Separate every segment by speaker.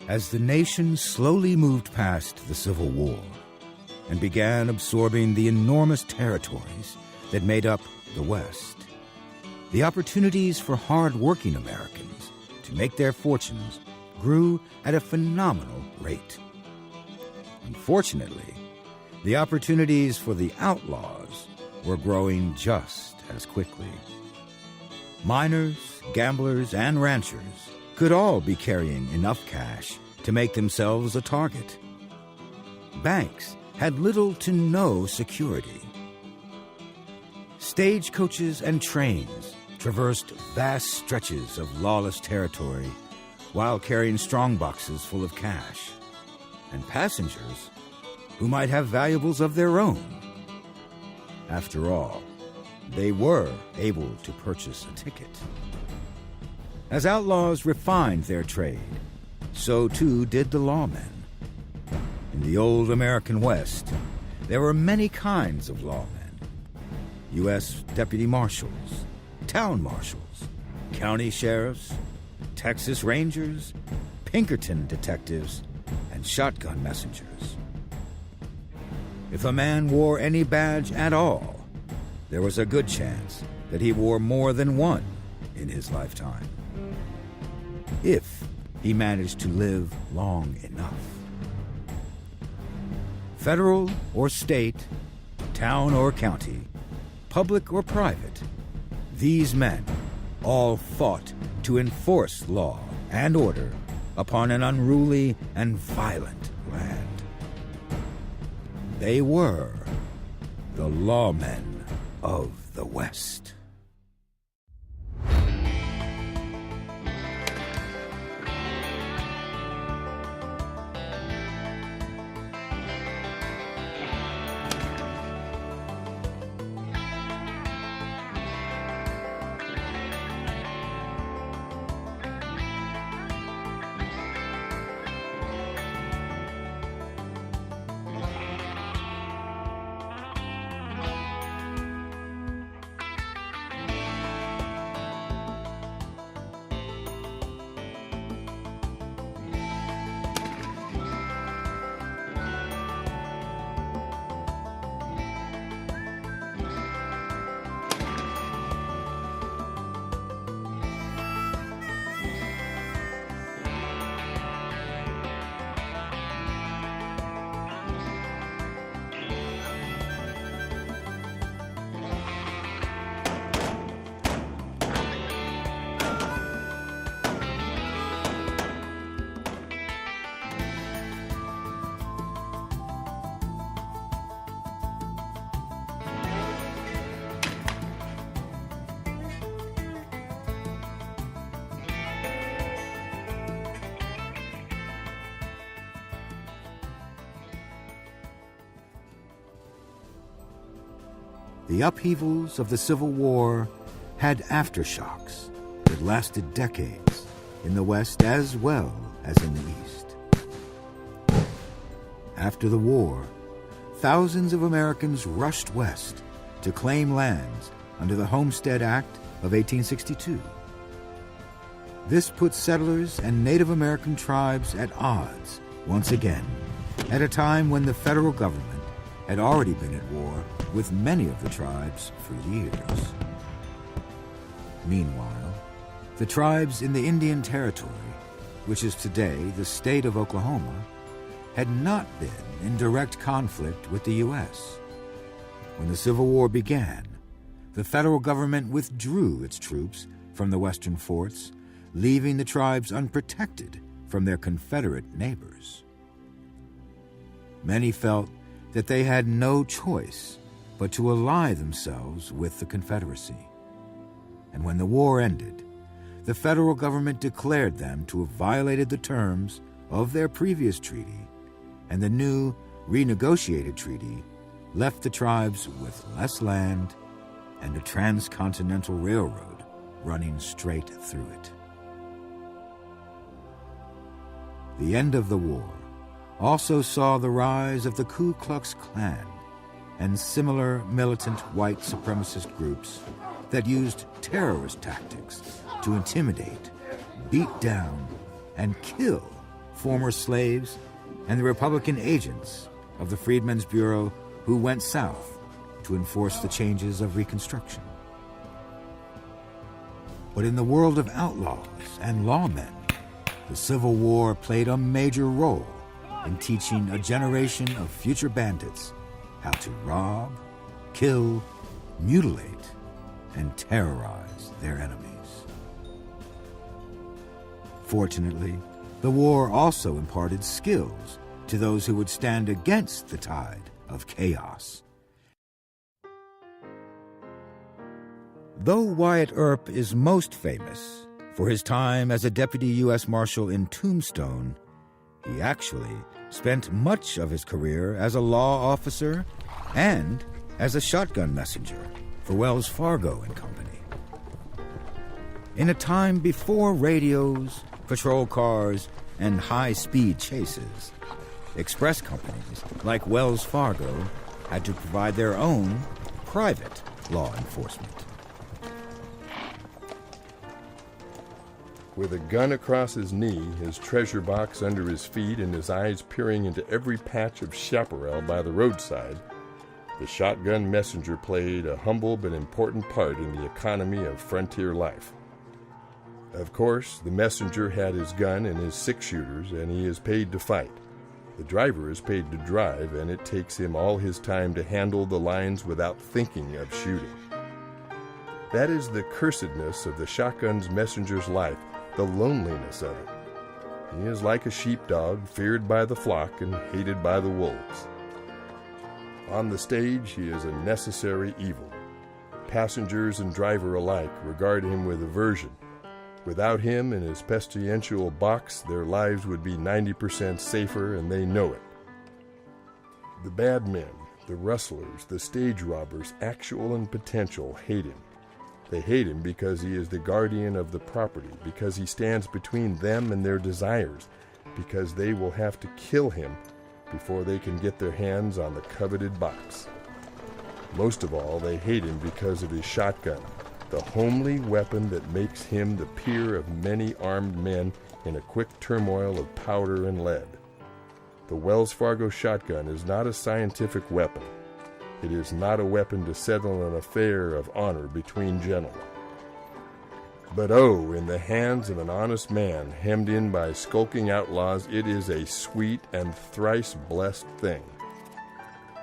Speaker 1: As the nation slowly moved past the Civil War and began absorbing the enormous territories that made up the West, the opportunities for hard-working Americans to make their fortunes grew at a phenomenal rate. Unfortunately, the opportunities for the outlaws were growing just as quickly. Miners, gamblers, and ranchers could all be carrying enough cash to make themselves a target. Banks had little to no security. Stagecoaches and trains traversed vast stretches of lawless territory while carrying strongboxes full of cash, and passengers who might have valuables of their own. After all, they were able to purchase a ticket. As outlaws refined their trade, so too did the lawmen. In the old American West, there were many kinds of lawmen. U.S. deputy marshals, town marshals, county sheriffs, Texas Rangers, Pinkerton detectives, and shotgun messengers. If a man wore any badge at all, there was a good chance that he wore more than one in his lifetime, if he managed to live long enough. Federal or state, town or county, public or private, these men all fought to enforce law and order upon an unruly and violent land. They were the lawmen of the West. The upheavals of the Civil War had aftershocks that lasted decades in the West as well as in the East. After the war, thousands of Americans rushed west to claim lands under the Homestead Act of 1862. This put settlers and Native American tribes at odds once again, at a time when the federal government had already been at war with many of the tribes for years. Meanwhile, the tribes in the Indian Territory, which is today the state of Oklahoma, had not been in direct conflict with the U.S. When the Civil War began, the federal government withdrew its troops from the western forts, leaving the tribes unprotected from their Confederate neighbors. Many felt that they had no choice but to ally themselves with the Confederacy. And when the war ended, the federal government declared them to have violated the terms of their previous treaty, and the new, renegotiated treaty left the tribes with less land and a transcontinental railroad running straight through it. The end of the war also saw the rise of the Ku Klux Klan and similar militant white supremacist groups that used terrorist tactics to intimidate, beat down, and kill former slaves, and the Republican agents of the Freedmen's Bureau who went south to enforce the changes of Reconstruction. But in the world of outlaws and lawmen, the Civil War played a major role in teaching a generation of future bandits how to rob, kill, mutilate, and terrorize their enemies. Fortunately, the war also imparted skills to those who would stand against the tide of chaos. Though Wyatt Earp is most famous for his time as a deputy U.S. Marshal in Tombstone, he actually spent much of his career as a law officer and as a shotgun messenger for Wells Fargo and Company. In a time before radios, patrol cars, and high-speed chases, express companies like Wells Fargo had to provide their own private law enforcement.
Speaker 2: With a gun across his knee, his treasure box under his feet, and his eyes peering into every patch of chaparral by the roadside, the shotgun messenger played a humble but important part in the economy of frontier life. Of course, the messenger had his gun and his six-shooters, and he is paid to fight. The driver is paid to drive, and it takes him all his time to handle the lines without thinking of shooting. That is the cursedness of the shotgun's messenger's life, the loneliness of it. He is like a sheepdog, feared by the flock and hated by the wolves. On the stage, he is a necessary evil. Passengers and driver alike regard him with aversion. Without him and his pestilential box, their lives would be 90% safer, and they know it. The bad men, the rustlers, the stage robbers, actual and potential, hate him. They hate him because he is the guardian of the property, because he stands between them and their desires, because they will have to kill him before they can get their hands on the coveted box. Most of all, they hate him because of his shotgun, the homely weapon that makes him the peer of many armed men in a quick turmoil of powder and lead. The Wells Fargo shotgun is not a scientific weapon. It is not a weapon to settle an affair of honor between gentlemen. But oh, in the hands of an honest man, hemmed in by skulking outlaws, it is a sweet and thrice blessed thing.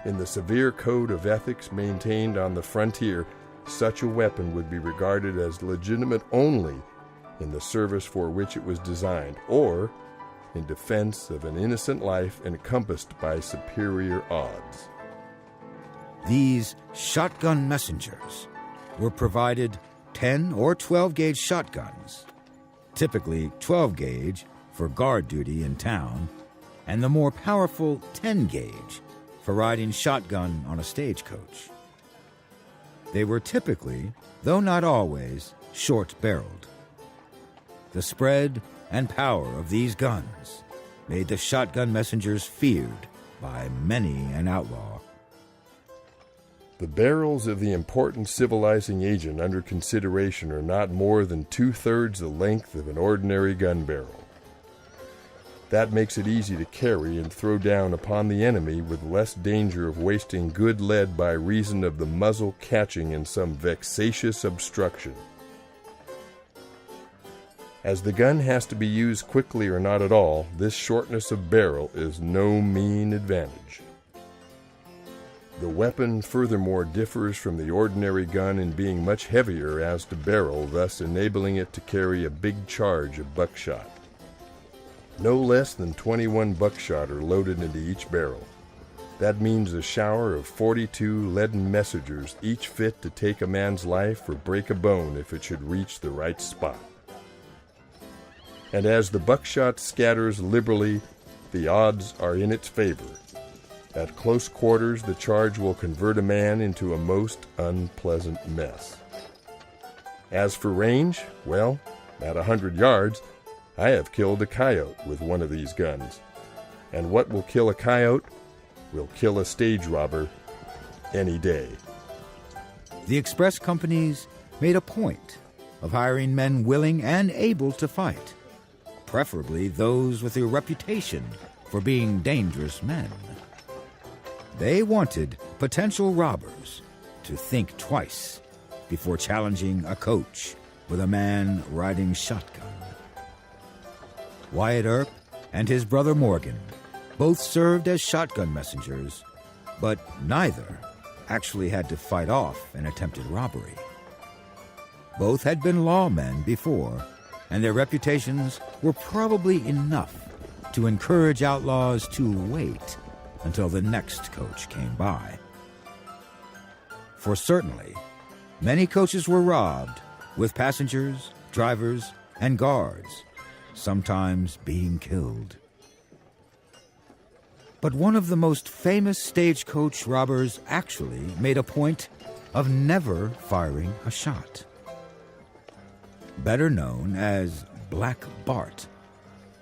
Speaker 2: In the severe code of ethics maintained on the frontier, such a weapon would be regarded as legitimate only in the service for which it was designed, or in defense of an innocent life encompassed by superior odds.
Speaker 1: These shotgun messengers were provided 10 or 12-gauge shotguns, typically 12-gauge for guard duty in town, and the more powerful 10-gauge for riding shotgun on a stagecoach. They were typically, though not always, short-barreled. The spread and power of these guns made the shotgun messengers feared by many an outlaw.
Speaker 2: The barrels of the important civilizing agent under consideration are not more than 2/3 the length of an ordinary gun barrel. That makes it easy to carry and throw down upon the enemy with less danger of wasting good lead by reason of the muzzle catching in some vexatious obstruction. As the gun has to be used quickly or not at all, this shortness of barrel is no mean advantage. The weapon furthermore differs from the ordinary gun in being much heavier as to barrel, thus enabling it to carry a big charge of buckshot. No less than 21 buckshot are loaded into each barrel. That means a shower of 42 leaden messengers, each fit to take a man's life or break a bone if it should reach the right spot. And as the buckshot scatters liberally, the odds are in its favor. At close quarters, the charge will convert a man into a most unpleasant mess. As for range, well, at 100 yards, I have killed a coyote with one of these guns. And what will kill a coyote will kill a stage robber any day.
Speaker 1: The express companies made a point of hiring men willing and able to fight, preferably those with a reputation for being dangerous men. They wanted potential robbers to think twice before challenging a coach with a man riding shotgun. Wyatt Earp and his brother Morgan both served as shotgun messengers, but neither actually had to fight off an attempted robbery. Both had been lawmen before, and their reputations were probably enough to encourage outlaws to wait until the next coach came by. For certainly, many coaches were robbed, with passengers, drivers, and guards sometimes being killed. But one of the most famous stagecoach robbers actually made a point of never firing a shot. Better known as Black Bart,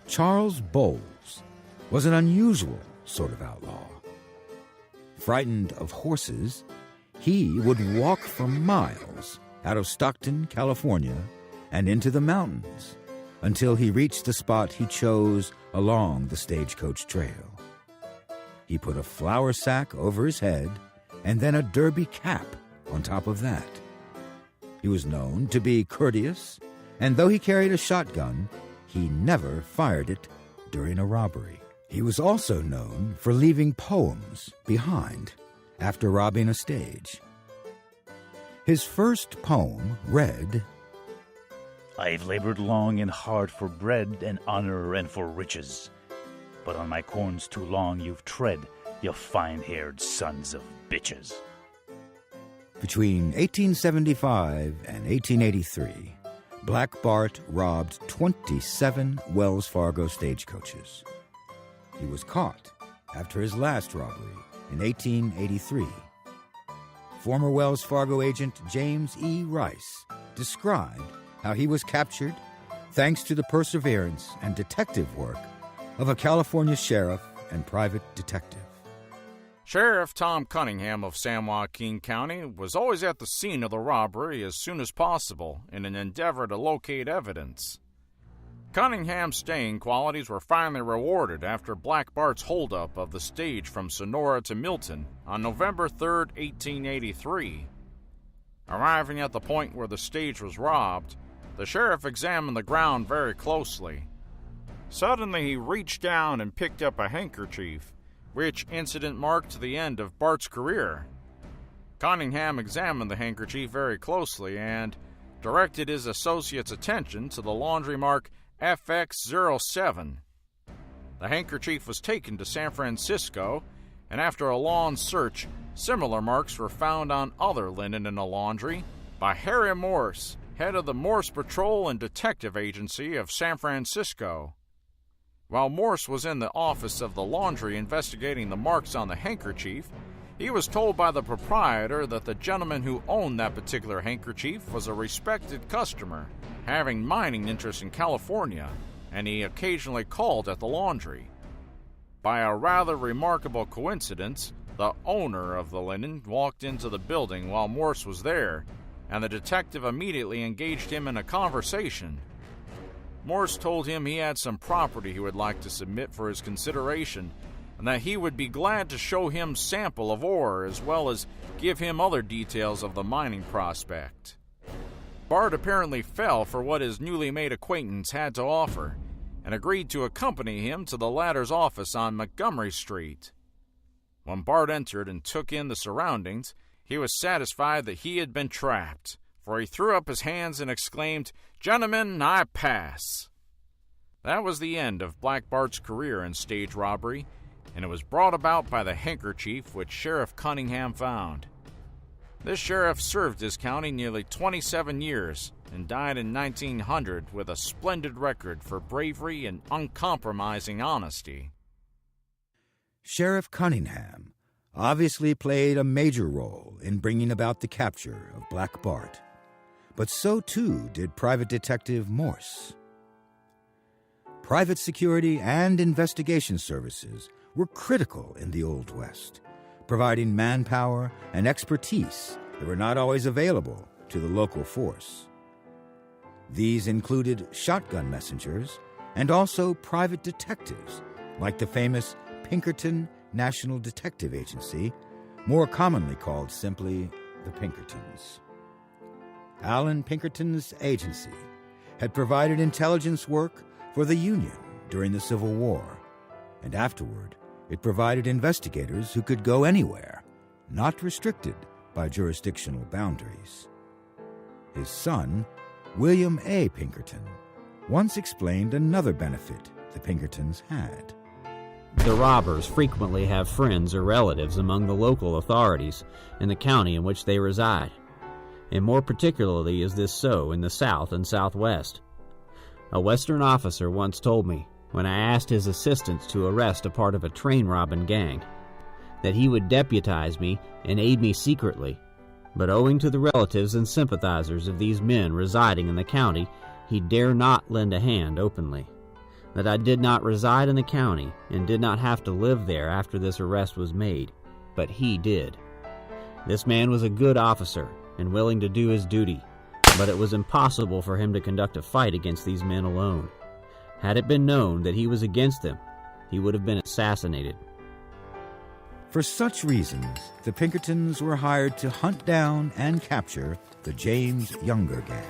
Speaker 1: Charles Bowles was an unusual sort of outlaw. Frightened of horses, he would walk for miles out of Stockton, California, and into the mountains until he reached the spot he chose along the stagecoach trail. He put a flour sack over his head and then a derby cap on top of that. He was known to be courteous, and though he carried a shotgun, he never fired it during a robbery. He was also known for leaving poems behind after robbing a stage. His first poem read,
Speaker 3: I've labored long and hard for bread and honor and for riches, but on my corns too long you've tread, you fine-haired sons of bitches.
Speaker 1: Between 1875 and 1883, Black Bart robbed 27 Wells Fargo stagecoaches. He was caught after his last robbery in 1883. Former Wells Fargo agent James E. Rice described how he was captured thanks to the perseverance and detective work of a California sheriff and private detective.
Speaker 4: Sheriff Tom Cunningham of San Joaquin County was always at the scene of the robbery as soon as possible in an endeavor to locate evidence. Cunningham's staying qualities were finally rewarded after Black Bart's holdup of the stage from Sonora to Milton on November 3, 1883. Arriving at the point where the stage was robbed, the sheriff examined the ground very closely. Suddenly he reached down and picked up a handkerchief, which incident marked the end of Bart's career. Cunningham examined the handkerchief very closely and directed his associate's attention to the laundry mark FX07. The handkerchief was taken to San Francisco, and after a long search, similar marks were found on other linen in the laundry by Harry Morse, head of the Morse Patrol and Detective Agency of San Francisco. While Morse was in the office of the laundry investigating the marks on the handkerchief, he was told by the proprietor that the gentleman who owned that particular handkerchief was a respected customer, having mining interests in California, and he occasionally called at the laundry. By a rather remarkable coincidence, the owner of the linen walked into the building while Morse was there, and the detective immediately engaged him in a conversation. Morse told him he had some property he would like to submit for his consideration, and that he would be glad to show him sample of ore as well as give him other details of the mining prospect. Bart apparently fell for what his newly made acquaintance had to offer, and agreed to accompany him to the latter's office on Montgomery Street. When Bart entered and took in the surroundings, he was satisfied that he had been trapped, for he threw up his hands and exclaimed, "Gentlemen, I pass." That was the end of Black Bart's career in stage robbery, and it was brought about by the handkerchief which Sheriff Cunningham found. This sheriff served his county nearly 27 years and died in 1900 with a splendid record for bravery and uncompromising honesty.
Speaker 1: Sheriff Cunningham obviously played a major role in bringing about the capture of Black Bart, but so too did Private Detective Morse. Private security and investigation services were critical in the Old West, providing manpower and expertise that were not always available to the local force. These included shotgun messengers and also private detectives, like the famous Pinkerton National Detective Agency, more commonly called simply the Pinkertons. Alan Pinkerton's agency had provided intelligence work for the Union during the Civil War, and afterward it provided investigators who could go anywhere, not restricted by jurisdictional boundaries. His son, William A. Pinkerton, once explained another benefit the Pinkertons had.
Speaker 5: The robbers frequently have friends or relatives among the local authorities in the county in which they reside, and more particularly is this so in the South and Southwest. A Western officer once told me, when I asked his assistants to arrest a part of a train robbing gang, that he would deputize me and aid me secretly, but owing to the relatives and sympathizers of these men residing in the county, he dare not lend a hand openly. That I did not reside in the county and did not have to live there after this arrest was made, but he did. This man was a good officer and willing to do his duty, but it was impossible for him to conduct a fight against these men alone. Had it been known that he was against them, he would have been assassinated.
Speaker 1: For such reasons, the Pinkertons were hired to hunt down and capture the James Younger gang,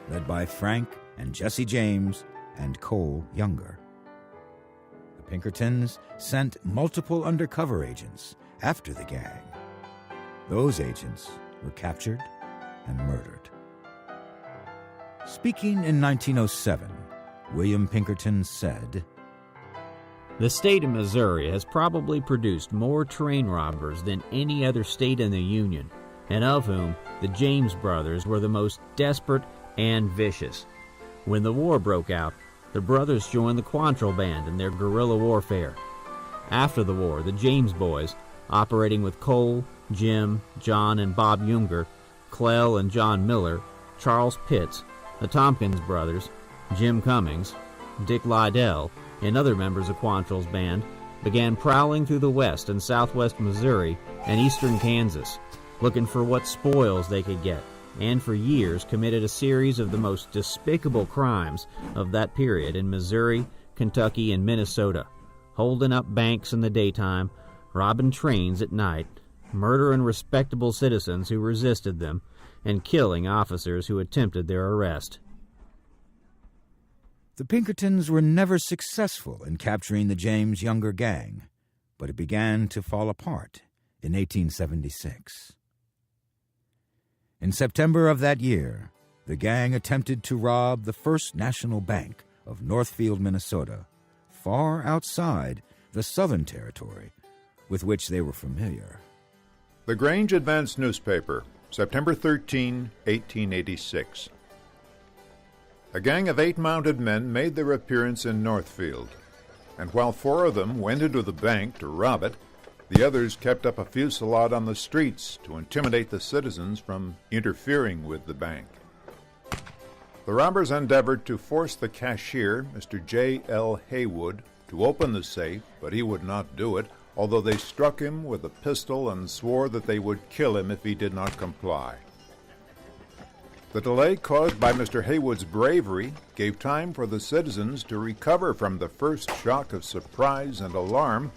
Speaker 1: led by Frank and Jesse James and Cole Younger. The Pinkertons sent multiple undercover agents after the gang. Those agents were captured and murdered. Speaking in 1907, William Pinkerton said,
Speaker 5: "The state of Missouri has probably produced more train robbers than any other state in the Union, and of whom the James brothers were the most desperate and vicious. When the war broke out, the brothers joined the Quantrill Band in their guerrilla warfare. After the war, the James boys, operating with Cole, Jim, John, and Bob Younger, Clell and John Miller, Charles Pitts, the Tompkins brothers, Jim Cummings, Dick Liddell, and other members of Quantrill's band, began prowling through the west and southwest Missouri and eastern Kansas, looking for what spoils they could get, and for years committed a series of the most despicable crimes of that period in Missouri, Kentucky, and Minnesota, holding up banks in the daytime, robbing trains at night, murdering respectable citizens who resisted them, and killing officers who attempted their arrest."
Speaker 1: The Pinkertons were never successful in capturing the James Younger gang, but it began to fall apart in 1876. In September of that year, the gang attempted to rob the First National Bank of Northfield, Minnesota, far outside the Southern Territory with which they were familiar.
Speaker 6: The Grange Advance newspaper, September 13, 1886. A gang of 8 mounted men made their appearance in Northfield, and while 4 of them went into the bank to rob it, the others kept up a fusillade on the streets to intimidate the citizens from interfering with the bank. The robbers endeavored to force the cashier, Mr. J. L. Haywood, to open the safe, but he would not do it, although they struck him with a pistol and swore that they would kill him if he did not comply. The delay caused by Mr. Haywood's bravery gave time for the citizens to recover from the first shock of surprise and alarm,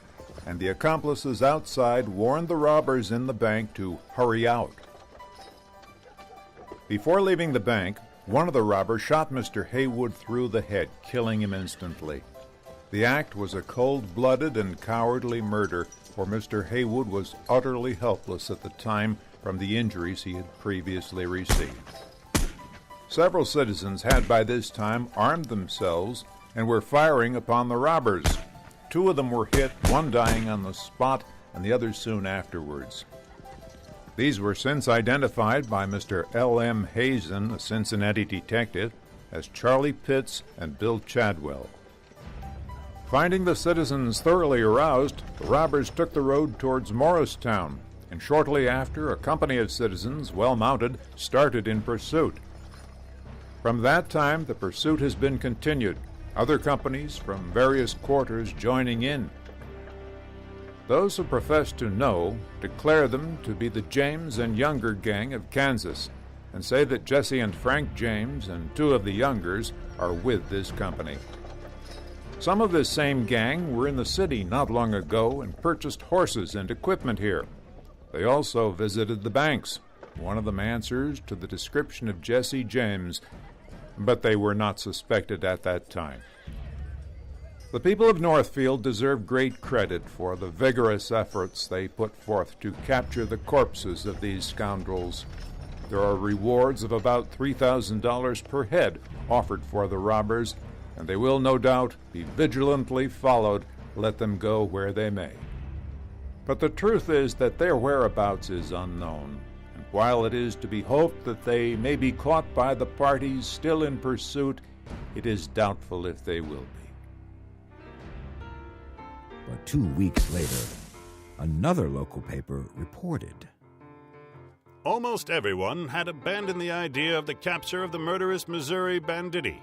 Speaker 6: and the accomplices outside warned the robbers in the bank to hurry out. Before leaving the bank, one of the robbers shot Mr. Haywood through the head, killing him instantly. The act was a cold-blooded and cowardly murder, for Mr. Haywood was utterly helpless at the time from the injuries he had previously received. Several citizens had by this time armed themselves and were firing upon the robbers. 2 of them were hit, one dying on the spot and the other soon afterwards. These were since identified by Mr. L.M. Hazen, a Cincinnati detective, as Charlie Pitts and Bill Chadwell. Finding the citizens thoroughly aroused, the robbers took the road towards Morristown, and shortly after, a company of citizens, well mounted, started in pursuit. From that time, the pursuit has been continued, other companies from various quarters joining in. Those who profess to know declare them to be the James and Younger gang of Kansas, and say that Jesse and Frank James and 2 of the Youngers are with this company. Some of this same gang were in the city not long ago and purchased horses and equipment here. They also visited the banks. One of them answers to the description of Jesse James, but they were not suspected at that time. The people of Northfield deserve great credit for the vigorous efforts they put forth to capture the corpses of these scoundrels. There are rewards of about $3,000 per head offered for the robbers, and they will no doubt be vigilantly followed, let them go where they may. But the truth is that their whereabouts is unknown, and while it is to be hoped that they may be caught by the parties still in pursuit, it is doubtful if they will be.
Speaker 1: But 2 weeks later, another local paper reported.
Speaker 7: Almost everyone had abandoned the idea of the capture of the murderous Missouri banditti.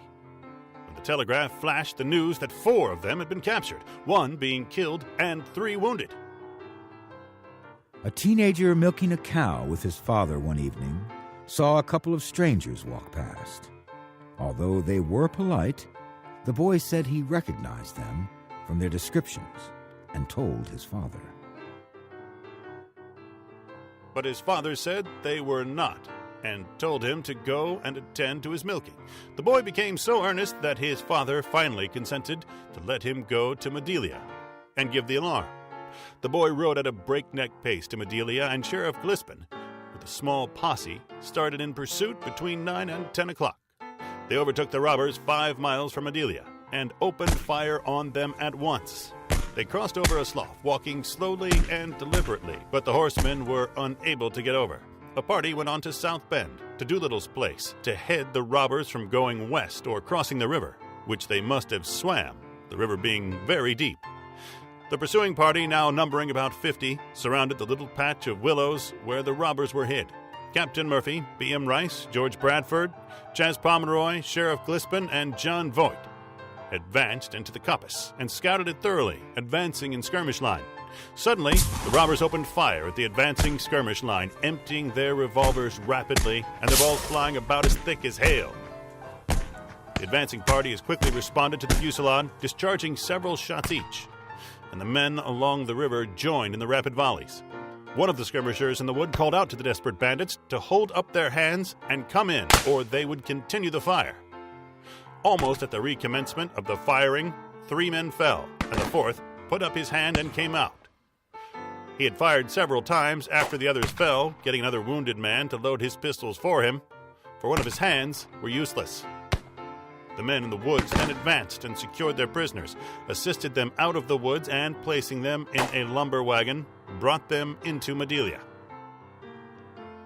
Speaker 7: When the telegraph flashed the news that 4 of them had been captured, 1 being killed and 3 wounded.
Speaker 1: A teenager milking a cow with his father one evening saw a couple of strangers walk past. Although they were polite, the boy said he recognized them from their descriptions and told his father.
Speaker 7: But his father said they were not, and told him to go and attend to his milking. The boy became so earnest that his father finally consented to let him go to Madelia and give the alarm. The boy rode at a breakneck pace to Madelia, and Sheriff Glispin, with a small posse, started in pursuit between 9 and 10 o'clock. They overtook the robbers 5 miles from Madelia and opened fire on them at once. They crossed over a slough, walking slowly and deliberately, but the horsemen were unable to get over. A party went on to South Bend, to Doolittle's place, to head the robbers from going west or crossing the river, which they must have swam, the river being very deep. The pursuing party, now numbering about 50, surrounded the little patch of willows where the robbers were hid. Captain Murphy, B.M. Rice, George Bradford, Chas Pomeroy, Sheriff Glispin, and John Voigt advanced into the coppice and scouted it thoroughly, advancing in skirmish line. Suddenly, the robbers opened fire at the advancing skirmish line, emptying their revolvers rapidly, and their balls flying about as thick as hail. The advancing party as quickly responded to the fusillade, discharging several shots each, and the men along the river joined in the rapid volleys. One of the skirmishers in the wood called out to the desperate bandits to hold up their hands and come in, or they would continue the fire. Almost at the recommencement of the firing, 3 men fell, and the 4th put up his hand and came out. He had fired several times after the others fell, getting another wounded man to load his pistols for him, for one of his hands were useless. The men in the woods then advanced and secured their prisoners, assisted them out of the woods, and placing them in a lumber wagon, brought them into Madelia.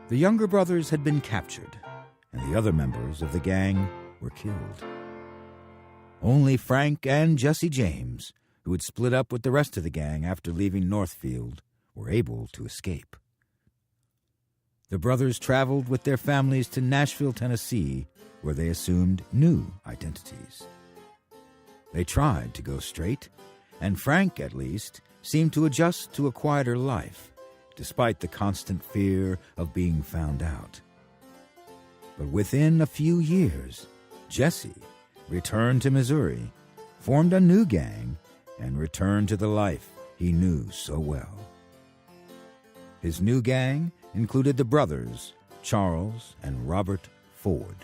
Speaker 1: The younger brothers had been captured, and the other members of the gang were killed. Only Frank and Jesse James, who had split up with the rest of the gang after leaving Northfield, were able to escape. The brothers traveled with their families to Nashville, Tennessee, where they assumed new identities. They tried to go straight, and Frank, at least, seemed to adjust to a quieter life, despite the constant fear of being found out. But within a few years, Jesse returned to Missouri, formed a new gang, and returned to the life he knew so well. His new gang included the brothers Charles and Robert Ford.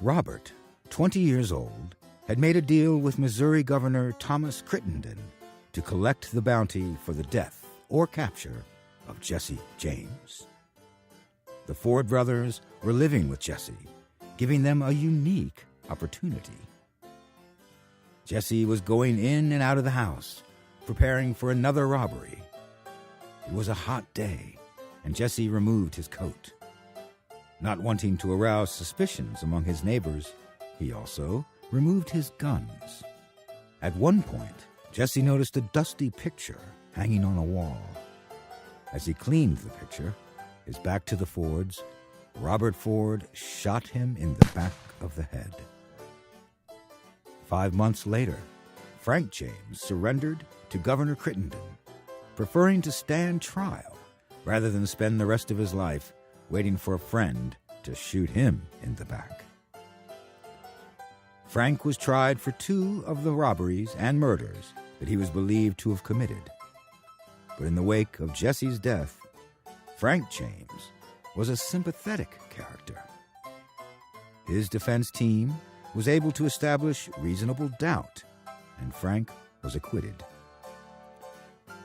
Speaker 1: Robert, 20 years old, had made a deal with Missouri Governor Thomas Crittenden to collect the bounty for the death or capture of Jesse James. The Ford brothers were living with Jesse, giving them a unique opportunity. Jesse was going in and out of the house, preparing for another robbery. It was a hot day, and Jesse removed his coat. Not wanting to arouse suspicions among his neighbors, he also removed his guns. At one point, Jesse noticed a dusty picture hanging on a wall. As he cleaned the picture, his back to the Fords, Robert Ford shot him in the back of the head. 5 months later, Frank James surrendered to Governor Crittenden, preferring to stand trial rather than spend the rest of his life waiting for a friend to shoot him in the back. Frank was tried for 2 of the robberies and murders that he was believed to have committed. But in the wake of Jesse's death, Frank James was a sympathetic character. His defense team was able to establish reasonable doubt, and Frank was acquitted.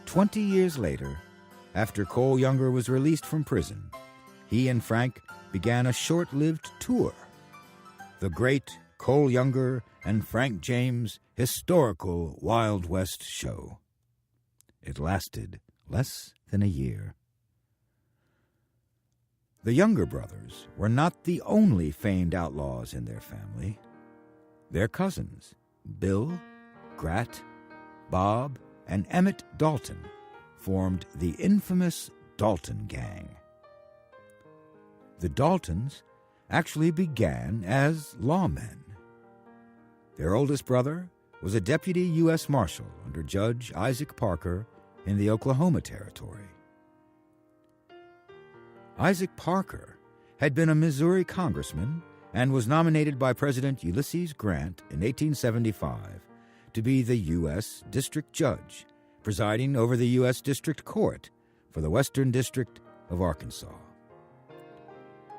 Speaker 1: 20 years later, after Cole Younger was released from prison, he and Frank began a short-lived tour, the Great Cole Younger and Frank James Historical Wild West Show. It lasted less than a year. The Younger brothers were not the only famed outlaws in their family. Their cousins, Bill, Grat, Bob, and Emmett Dalton, formed the infamous Dalton Gang. The Daltons actually began as lawmen. Their oldest brother was a deputy U.S. Marshal under Judge Isaac Parker in the Oklahoma Territory. Isaac Parker had been a Missouri congressman and was nominated by President Ulysses Grant in 1875 to be the U.S. District Judge, presiding over the U.S. District Court for the Western District of Arkansas.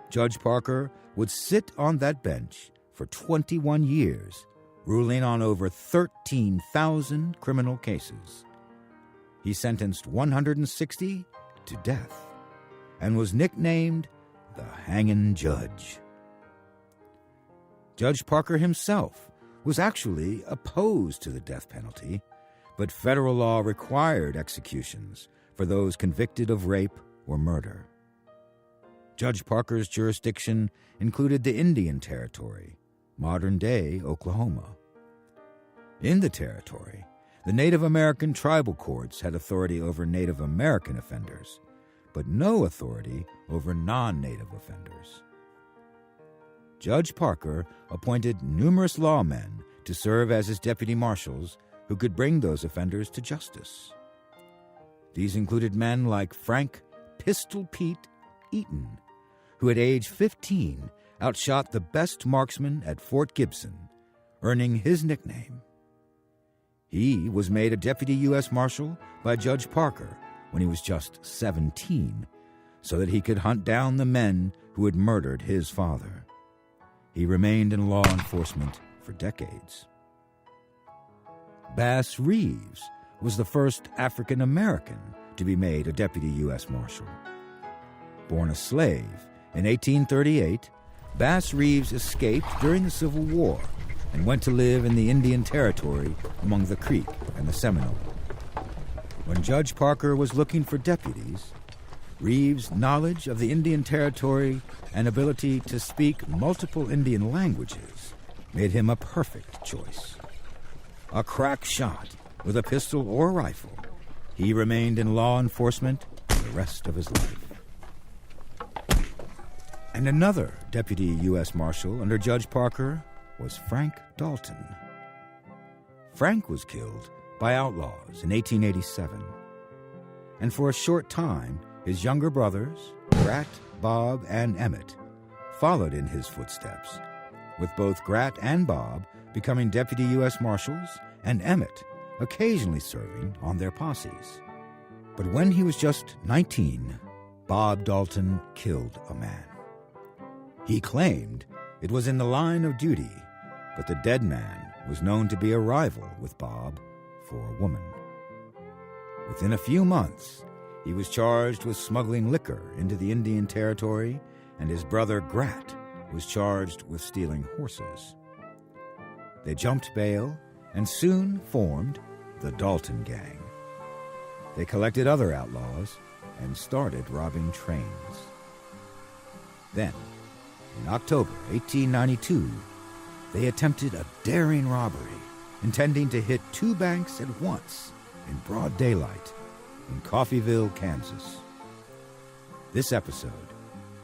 Speaker 1: Judge Parker would sit on that bench for 21 years, ruling on over 13,000 criminal cases. He sentenced 160 to death and was nicknamed the Hangin' Judge. Judge Parker himself was actually opposed to the death penalty, but federal law required executions for those convicted of rape or murder. Judge Parker's jurisdiction included the Indian Territory, modern-day Oklahoma. In the territory, the Native American tribal courts had authority over Native American offenders, but no authority over non-Native offenders. Judge Parker appointed numerous lawmen to serve as his deputy marshals who could bring those offenders to justice. These included men like Frank Pistol Pete Eaton, who at age 15 outshot the best marksman at Fort Gibson, earning his nickname. He was made a deputy U.S. Marshal by Judge Parker when he was just 17, so that he could hunt down the men who had murdered his father. He remained in law enforcement for decades. Bass Reeves was the first African American to be made a deputy U.S. Marshal. Born a slave in 1838, Bass Reeves escaped during the Civil War and went to live in the Indian Territory among the Creek and the Seminole. When Judge Parker was looking for deputies, Reeves' knowledge of the Indian Territory and ability to speak multiple Indian languages made him a perfect choice. A crack shot with a pistol or rifle, he remained in law enforcement for the rest of his life. And another deputy U.S. Marshal under Judge Parker was Frank Dalton. Frank was killed by outlaws in 1887. And for a short time, his younger brothers, Grat, Bob, and Emmett, followed in his footsteps, with both Grat and Bob becoming deputy U.S. Marshals and Emmett occasionally serving on their posses. But when he was just 19, Bob Dalton killed a man. He claimed it was in the line of duty, but the dead man was known to be a rival with Bob for a woman. Within a few months, he was charged with smuggling liquor into the Indian Territory, and his brother Grat was charged with stealing horses. They jumped bail and soon formed the Dalton Gang. They collected other outlaws and started robbing trains. Then, in October 1892, they attempted a daring robbery, intending to hit 2 banks at once in broad daylight in Coffeyville, Kansas. This episode,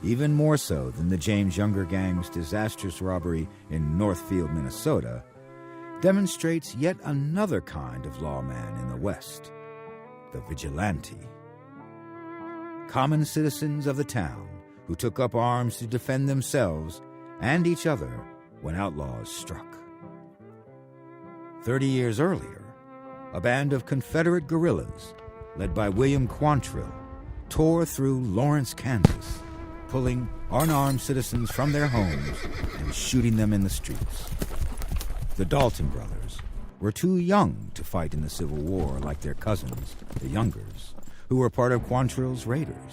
Speaker 1: even more so than the James Younger Gang's disastrous robbery in Northfield, Minnesota, demonstrates yet another kind of lawman in the West, the vigilante. Common citizens of the town who took up arms to defend themselves and each other when outlaws struck. 30 years earlier, a band of Confederate guerrillas, led by William Quantrill, tore through Lawrence, Kansas, pulling unarmed citizens from their homes and shooting them in the streets. The Dalton brothers were too young to fight in the Civil War like their cousins, the Youngers, who were part of Quantrill's raiders.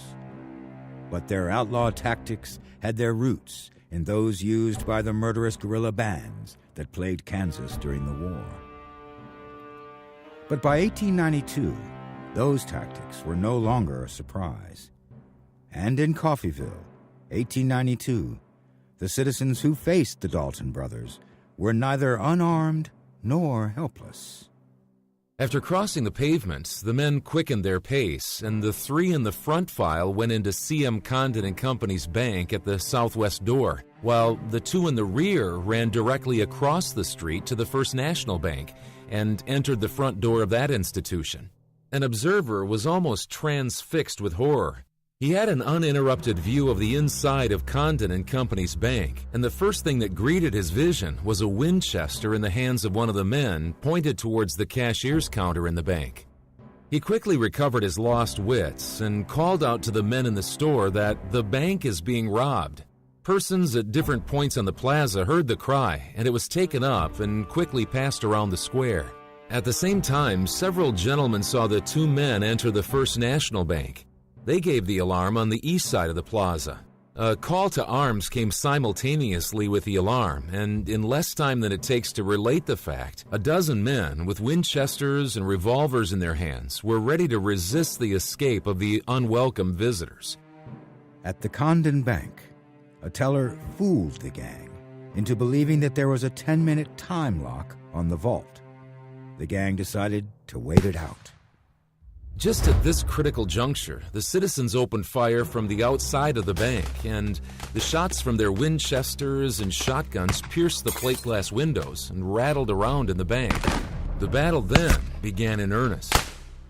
Speaker 1: But their outlaw tactics had their roots in those used by the murderous guerrilla bands that plagued Kansas during the war. But by 1892, those tactics were no longer a surprise. And in Coffeyville, 1892, the citizens who faced the Dalton brothers were neither unarmed nor helpless.
Speaker 8: After crossing the pavement, the men quickened their pace, and the three in the front file went into C.M. Condon and Company's bank at the southwest door, while the two in the rear ran directly across the street to the First National Bank and entered the front door of that institution. An observer was almost transfixed with horror. He had an uninterrupted view of the inside of Condon and Company's bank, and the first thing that greeted his vision was a Winchester in the hands of one of the men pointed towards the cashier's counter in the bank. He quickly recovered his lost wits and called out to the men in the store that the bank is being robbed. Persons at different points on the plaza heard the cry, and it was taken up and quickly passed around the square. At the same time, several gentlemen saw the two men enter the First National Bank. They gave the alarm on the east side of the plaza. A call to arms came simultaneously with the alarm, and in less time than it takes to relate the fact, a dozen men with Winchesters and revolvers in their hands were ready to resist the escape of the unwelcome visitors.
Speaker 1: At the Condon Bank, a teller fooled the gang into believing that there was a 10-minute time lock on the vault. The gang decided to wait it out.
Speaker 8: Just at this critical juncture, the citizens opened fire from the outside of the bank, and the shots from their Winchesters and shotguns pierced the plate glass windows and rattled around in the bank. The battle then began in earnest.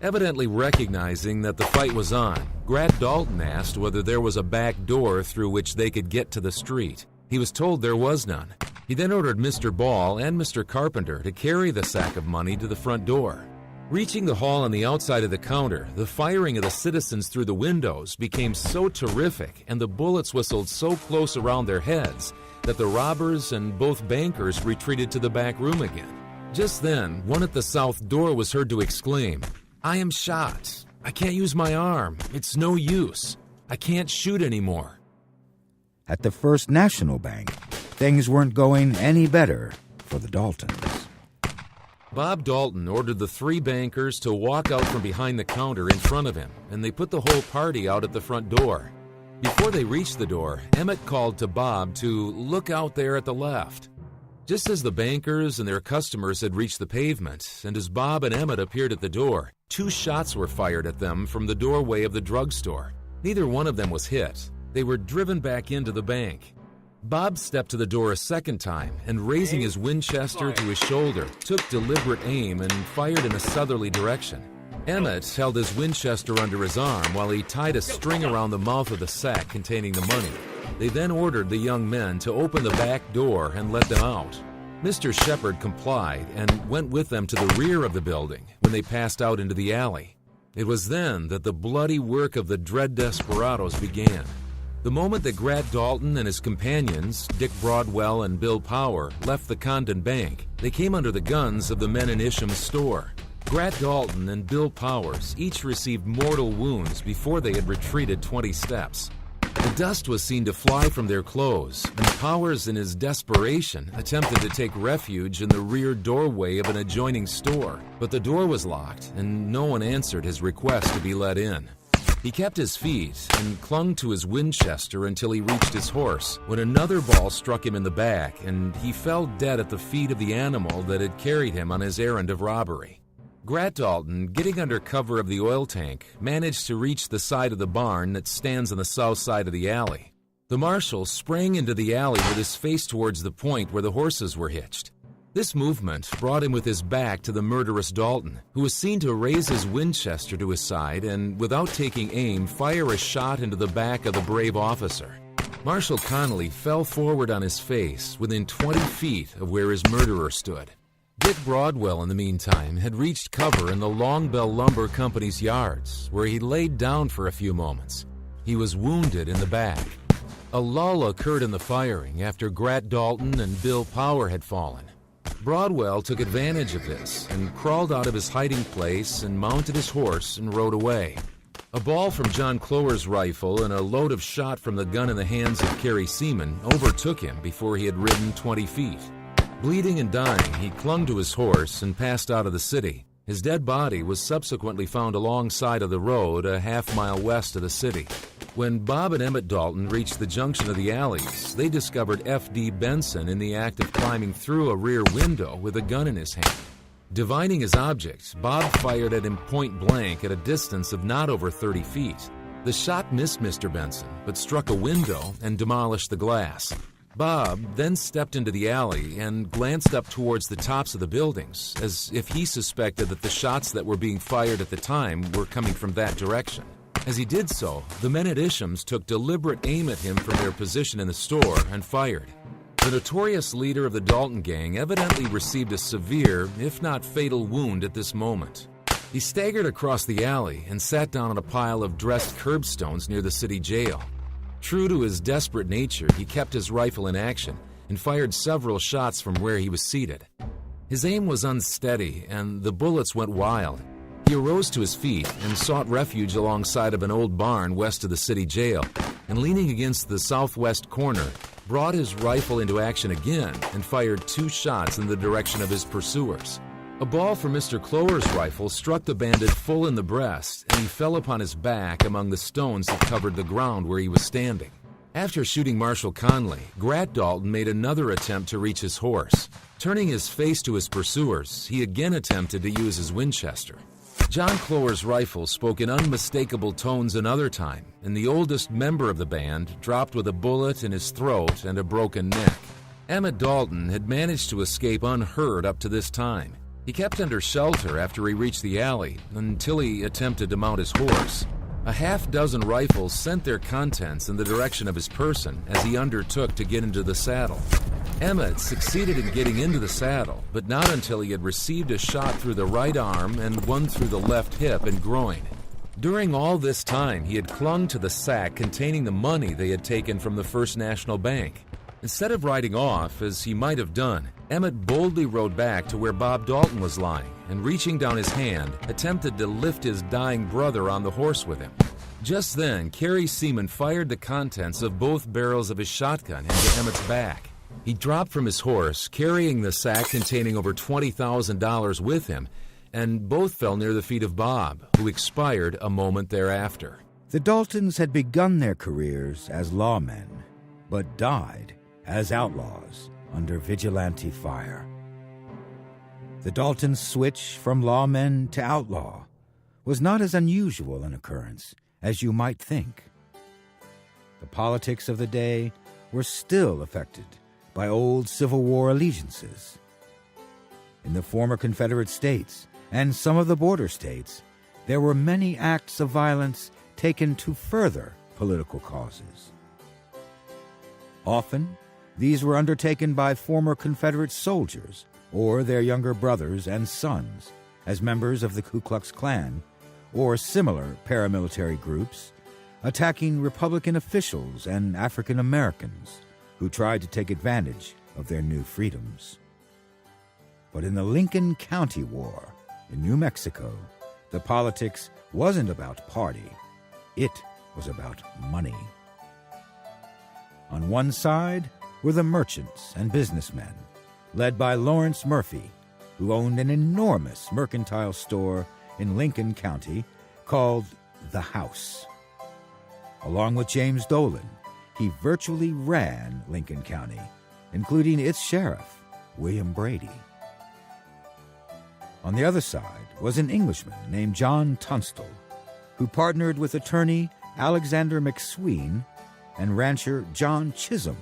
Speaker 8: Evidently recognizing that the fight was on, Grat Dalton asked whether there was a back door through which they could get to the street. He was told there was none. He then ordered Mr. Ball and Mr. Carpenter to carry the sack of money to the front door. Reaching the hall on the outside of the counter, the firing of the citizens through the windows became so terrific and the bullets whistled so close around their heads that the robbers and both bankers retreated to the back room again. Just then, one at the south door was heard to exclaim, "I am shot. I can't use my arm. It's no use. I can't shoot anymore."
Speaker 1: At the First National Bank, things weren't going any better for the Daltons.
Speaker 8: Bob Dalton ordered the three bankers to walk out from behind the counter in front of him, and they put the whole party out at the front door. Before they reached the door, Emmett called to Bob to look out there at the left. Just as the bankers and their customers had reached the pavement, and as Bob and Emmett appeared at the door, two shots were fired at them from the doorway of the drugstore. Neither one of them was hit. They were driven back into the bank. Bob stepped to the door a second time and, raising his Winchester to his shoulder, took deliberate aim and fired in a southerly direction. Emmett held his Winchester under his arm while he tied a string around the mouth of the sack containing the money. They then ordered the young men to open the back door and let them out. Mr. Shepard complied and went with them to the rear of the building when they passed out into the alley. It was then that the bloody work of the dread desperados began. The moment that Grat Dalton and his companions, Dick Broadwell and Bill Power, left the Condon Bank, they came under the guns of the men in Isham's store. Grat Dalton and Bill Powers each received mortal wounds before they had retreated 20 steps. The dust was seen to fly from their clothes, and Powers, in his desperation, attempted to take refuge in the rear doorway of an adjoining store, but the door was locked, and no one answered his request to be let in. He kept his feet and clung to his Winchester until he reached his horse, when another ball struck him in the back, and he fell dead at the feet of the animal that had carried him on his errand of robbery. Grat Dalton, getting under cover of the oil tank, managed to reach the side of the barn that stands on the south side of the alley. The marshal sprang into the alley with his face towards the point where the horses were hitched. This movement brought him with his back to the murderous Dalton, who was seen to raise his Winchester to his side and, without taking aim, fire a shot into the back of the brave officer. Marshal Connolly fell forward on his face within 20 feet of where his murderer stood. Dick Broadwell, in the meantime, had reached cover in the Long Bell Lumber Company's yards, where he laid down for a few moments. He was wounded in the back. A lull occurred in the firing after Grat Dalton and Bill Power had fallen. Broadwell took advantage of this and crawled out of his hiding place and mounted his horse and rode away. A ball from John Clower's rifle and a load of shot from the gun in the hands of Carey Seaman overtook him before he had ridden 20 feet. Bleeding and dying, he clung to his horse and passed out of the city. His dead body was subsequently found alongside of the road a half-mile west of the city. When Bob and Emmett Dalton reached the junction of the alleys, they discovered F.D. Benson in the act of climbing through a rear window with a gun in his hand. Divining his object, Bob fired at him point blank at a distance of not over 30 feet. The shot missed Mr. Benson, but struck a window and demolished the glass. Bob then stepped into the alley and glanced up towards the tops of the buildings, as if he suspected that the shots that were being fired at the time were coming from that direction. As he did so, the men at Isham's took deliberate aim at him from their position in the store and fired. The notorious leader of the Dalton gang evidently received a severe, if not fatal, wound at this moment. He staggered across the alley and sat down on a pile of dressed curbstones near the city jail. True to his desperate nature, he kept his rifle in action and fired several shots from where he was seated. His aim was unsteady, and the bullets went wild. He arose to his feet and sought refuge alongside of an old barn west of the city jail, and leaning against the southwest corner, brought his rifle into action again and fired 2 shots in the direction of his pursuers. A ball from Mr. Clower's rifle struck the bandit full in the breast, and he fell upon his back among the stones that covered the ground where he was standing. After shooting Marshal Conley, Grat Dalton made another attempt to reach his horse. Turning his face to his pursuers, he again attempted to use his Winchester. John Clower's rifle spoke in unmistakable tones another time, and the oldest member of the band dropped with a bullet in his throat and a broken neck. Emmett Dalton had managed to escape unhurt up to this time. He kept under shelter after he reached the alley until he attempted to mount his horse. A half-dozen rifles sent their contents in the direction of his person as he undertook to get into the saddle. Emmett succeeded in getting into the saddle, but not until he had received a shot through the right arm and one through the left hip and groin. During all this time, he had clung to the sack containing the money they had taken from the First National Bank. Instead of riding off, as he might have done, Emmett boldly rode back to where Bob Dalton was lying and, reaching down his hand, attempted to lift his dying brother on the horse with him. Just then, Carey Seaman fired the contents of both barrels of his shotgun into Emmett's back. He dropped from his horse, carrying the sack containing over $20,000 with him, and both fell near the feet of Bob, who expired a moment thereafter.
Speaker 1: The Daltons had begun their careers as lawmen, but died as outlaws under vigilante fire. The Daltons' switch from lawmen to outlaw was not as unusual an occurrence as you might think. The politics of the day were still affected by old Civil War allegiances. In the former Confederate states and some of the border states, there were many acts of violence taken to further political causes. Often, these were undertaken by former Confederate soldiers or their younger brothers and sons as members of the Ku Klux Klan or similar paramilitary groups, attacking Republican officials and African Americans who tried to take advantage of their new freedoms. But in the Lincoln County War in New Mexico, the politics wasn't about party, it was about money. On one side were the merchants and businessmen, led by Lawrence Murphy, who owned an enormous mercantile store in Lincoln County called The House. Along with James Dolan, he virtually ran Lincoln County, including its sheriff, William Brady. On the other side was an Englishman named John Tunstall, who partnered with attorney Alexander McSween and rancher John Chisholm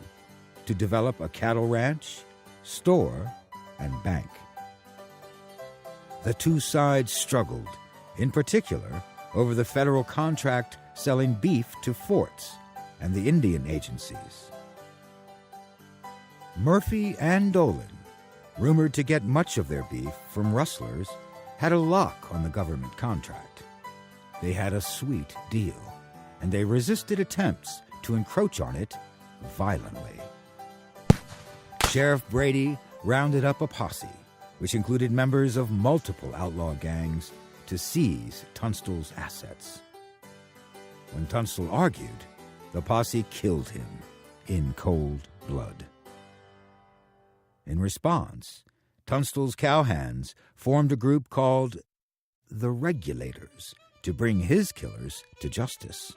Speaker 1: to develop a cattle ranch, store, and bank. The two sides struggled, in particular, over the federal contract selling beef to forts and the Indian agencies. Murphy and Dolan rumored to get much of their beef from rustlers, had a lock on the government contract. They had a sweet deal, and they resisted attempts to encroach on it violently. Sheriff Brady rounded up a posse, which included members of multiple outlaw gangs, to seize Tunstall's assets. When Tunstall argued, the posse killed him in cold blood. In response, Tunstall's cowhands formed a group called the Regulators to bring his killers to justice.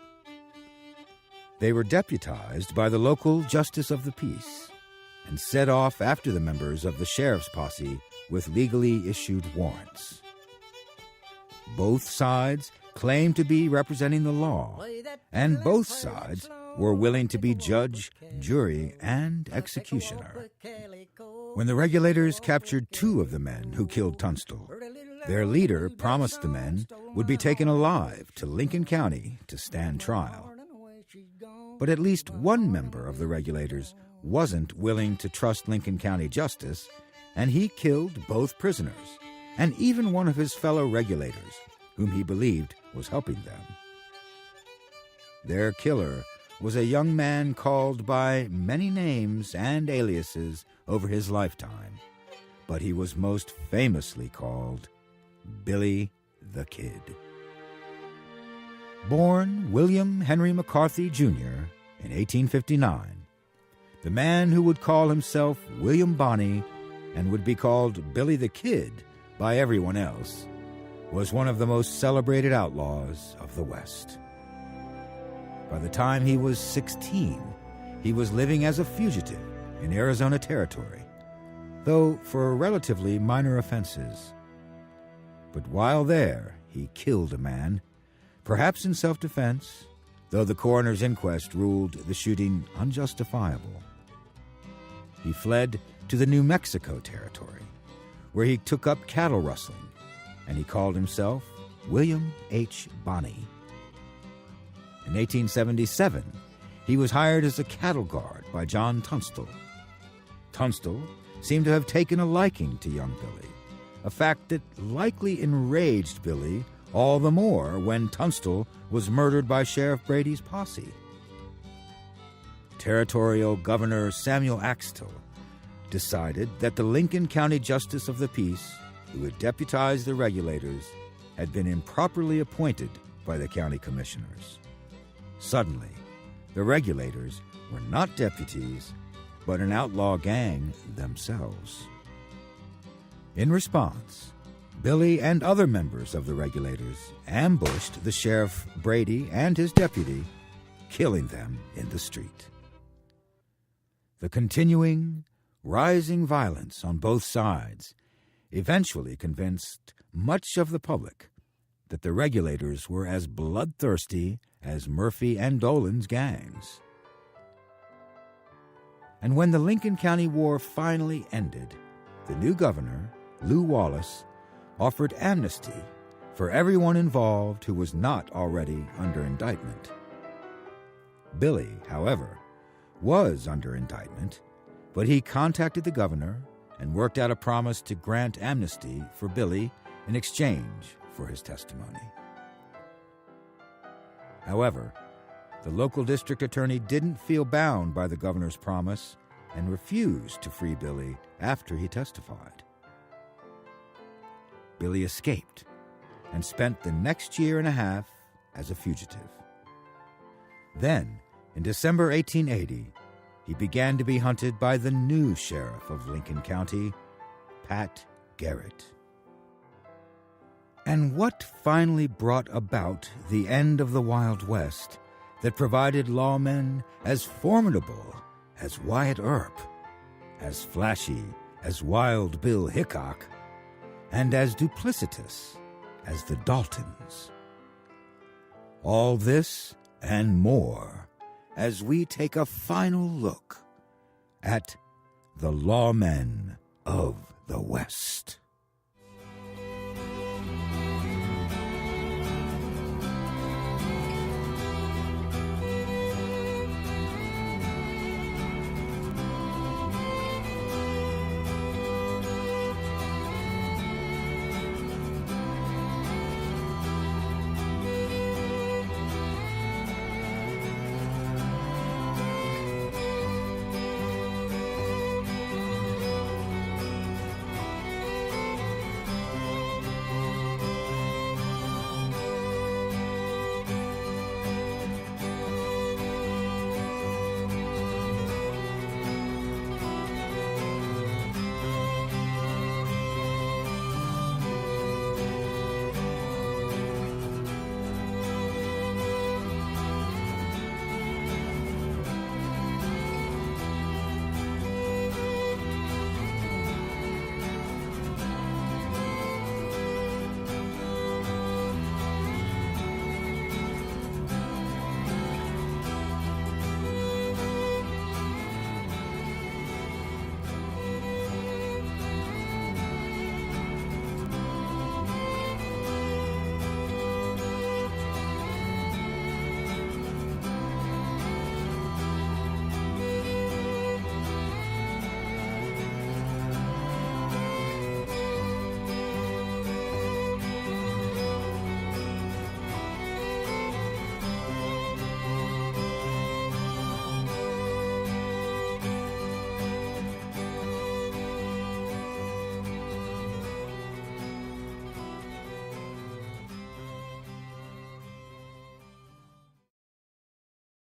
Speaker 1: They were deputized by the local justice of the peace and set off after the members of the sheriff's posse with legally issued warrants. Both sides claimed to be representing the law, and both sides were willing to be judge, jury, and executioner. When the Regulators captured 2 of the men who killed Tunstall, their leader promised the men would be taken alive to Lincoln County to stand trial. But at least one member of the Regulators wasn't willing to trust Lincoln County justice, and he killed both prisoners, and even one of his fellow Regulators, whom he believed was helping them. Their killer was a young man called by many names and aliases over his lifetime, but he was most famously called Billy the Kid. Born William Henry McCarthy, Jr. in 1859, the man who would call himself William Bonney and would be called Billy the Kid by everyone else, was one of the most celebrated outlaws of the West. By the time he was 16, he was living as a fugitive in Arizona Territory, though for relatively minor offenses. But while there, he killed a man, perhaps in self-defense, though the coroner's inquest ruled the shooting unjustifiable. He fled to the New Mexico Territory, where he took up cattle rustling, and he called himself William H. Bonney. In 1877, he was hired as a cattle guard by John Tunstall. Tunstall seemed to have taken a liking to young Billy, a fact that likely enraged Billy all the more when Tunstall was murdered by Sheriff Brady's posse. Territorial Governor Samuel Axtell decided that the Lincoln County Justice of the Peace, who had deputized the Regulators, had been improperly appointed by the county commissioners. Suddenly, the Regulators were not deputies, but an outlaw gang themselves. In response, Billy and other members of the Regulators ambushed the Sheriff Brady and his deputy, killing them in the street. The continuing, rising violence on both sides eventually convinced much of the public that the Regulators were as bloodthirsty as Murphy and Dolan's gangs. And when the Lincoln County War finally ended, the new governor, Lew Wallace, offered amnesty for everyone involved who was not already under indictment. Billy, however, was under indictment, but he contacted the governor and worked out a promise to grant amnesty for Billy in exchange for his testimony. However, the local district attorney didn't feel bound by the governor's promise and refused to free Billy after he testified. Billy escaped and spent the next year and a half as a fugitive. Then, in December 1880, he began to be hunted by the new sheriff of Lincoln County, Pat Garrett. And what finally brought about the end of the Wild West that provided lawmen as formidable as Wyatt Earp, as flashy as Wild Bill Hickok, and as duplicitous as the Daltons? All this and more as we take a final look at the lawmen of the West.